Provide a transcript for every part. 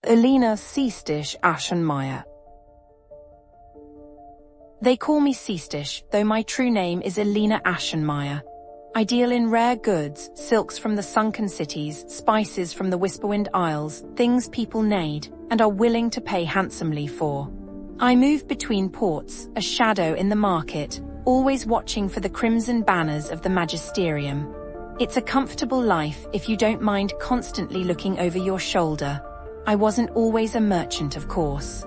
Elena Seestish Ashenmire. They call me Seestish, though my true name is Elena Ashenmire. I deal in rare goods, silks from the sunken cities, spices from the Whisperwind Isles, things people need, and are willing to pay handsomely for. I move between ports, a shadow in the market, always watching for the crimson banners of the magisterium. It's a comfortable life if you don't mind constantly looking over your shoulder. I wasn't always a merchant, of course.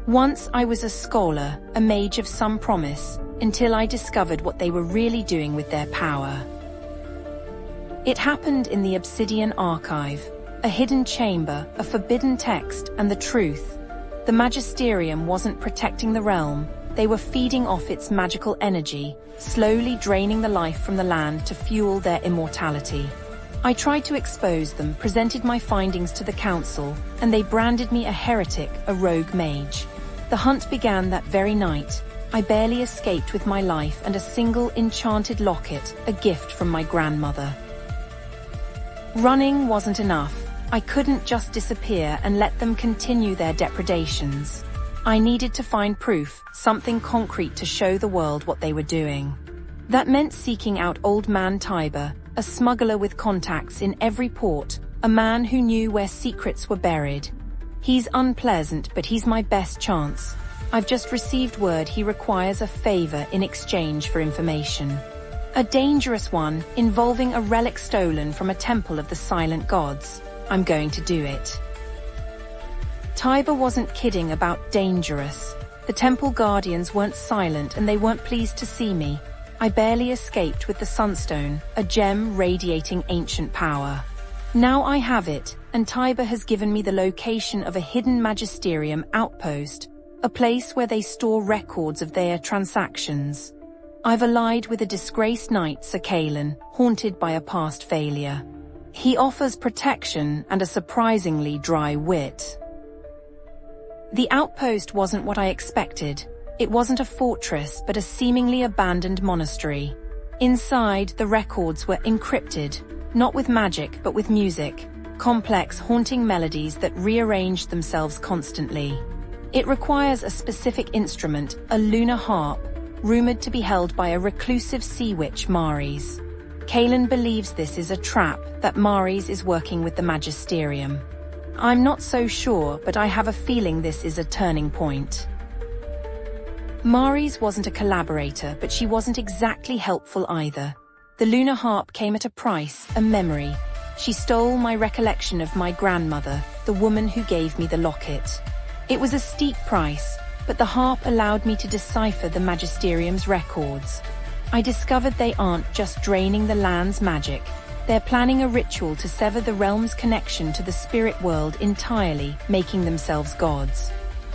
Once I was a scholar, a mage of some promise, until I discovered what they were really doing with their power. It happened in the Obsidian Archive, a hidden chamber, a forbidden text, and the truth. The magisterium wasn't protecting the realm, they were feeding off its magical energy, slowly draining the life from the land to fuel their immortality. I tried to expose them, presented my findings to the council, and they branded me a heretic, a rogue mage. The hunt began that very night. I barely escaped with my life and a single enchanted locket, a gift from my grandmother. Running wasn't enough. I couldn't just disappear and let them continue their depredations. I needed to find proof, something concrete to show the world what they were doing. That meant seeking out Old Man Tiber, a smuggler with contacts in every port, a man who knew where secrets were buried. He's unpleasant, but he's my best chance. I've just received word he requires a favor in exchange for information. A dangerous one, involving a relic stolen from a temple of the silent gods. I'm going to do it. Tiber wasn't kidding about dangerous. The temple guardians weren't silent and they weren't pleased to see me. I barely escaped with the Sunstone, a gem radiating ancient power. Now I have it, and Tiber has given me the location of a hidden magisterium outpost, a place where they store records of their transactions. I've allied with a disgraced knight, Sir Kalen, haunted by a past failure. He offers protection and a surprisingly dry wit. The outpost wasn't what I expected. It wasn't a fortress, but a seemingly abandoned monastery. Inside, the records were encrypted, not with magic but with music, complex, haunting melodies that rearranged themselves constantly. It requires a specific instrument, a lunar harp, rumored to be held by a reclusive sea witch, Maris. Kalen believes this is a trap, that Maris is working with the magisterium. I'm not so sure, but I have a feeling this is a turning point. Maris wasn't a collaborator, but she wasn't exactly helpful either. The lunar harp came at a price, a memory. She stole my recollection of my grandmother, the woman who gave me the locket. It was a steep price, but the harp allowed me to decipher the magisterium's records. I discovered they aren't just draining the land's magic. They're planning a ritual to sever the realm's connection to the spirit world entirely, making themselves gods.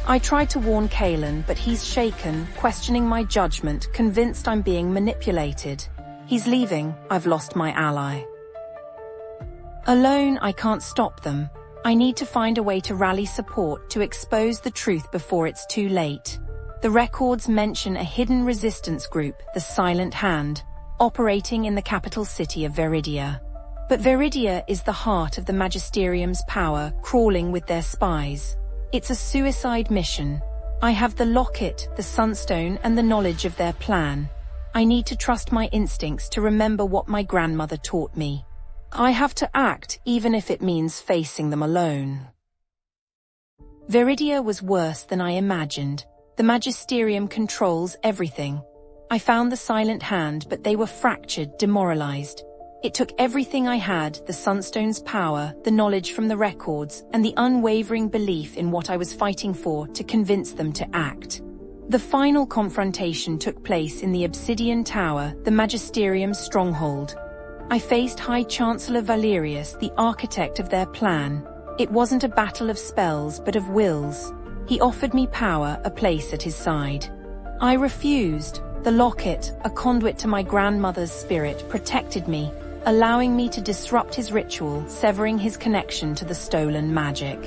I tried to warn Kalen, but he's shaken, questioning my judgment, convinced I'm being manipulated. He's leaving. I've lost my ally. Alone, I can't stop them. I need to find a way to rally support, to expose the truth before it's too late. The records mention a hidden resistance group, the Silent Hand, operating in the capital city of Viridia. But Viridia is the heart of the magisterium's power, crawling with their spies. It's a suicide mission. I have the locket, the sunstone, and the knowledge of their plan. I need to trust my instincts, to remember what my grandmother taught me. I have to act, even if it means facing them alone. Viridia was worse than I imagined. The magisterium controls everything. I found the Silent Hand, but they were fractured, demoralized. It took everything I had, the Sunstone's power, the knowledge from the records, and the unwavering belief in what I was fighting for, to convince them to act. The final confrontation took place in the Obsidian Tower, the magisterium's stronghold. I faced High Chancellor Valerius, the architect of their plan. It wasn't a battle of spells, but of wills. He offered me power, a place at his side. I refused. The locket, a conduit to my grandmother's spirit, protected me, allowing me to disrupt his ritual, severing his connection to the stolen magic.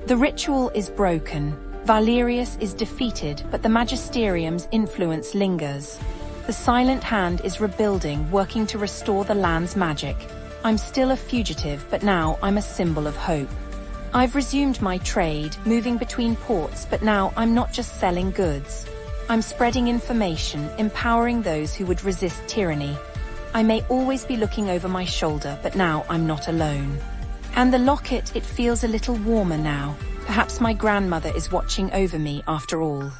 The ritual is broken. Valerius is defeated, but the magisterium's influence lingers. The Silent Hand is rebuilding, working to restore the land's magic. I'm still a fugitive, but now I'm a symbol of hope. I've resumed my trade, moving between ports, but now I'm not just selling goods. I'm spreading information, empowering those who would resist tyranny. I may always be looking over my shoulder, but now I'm not alone. And the locket, it feels a little warmer now. Perhaps my grandmother is watching over me after all.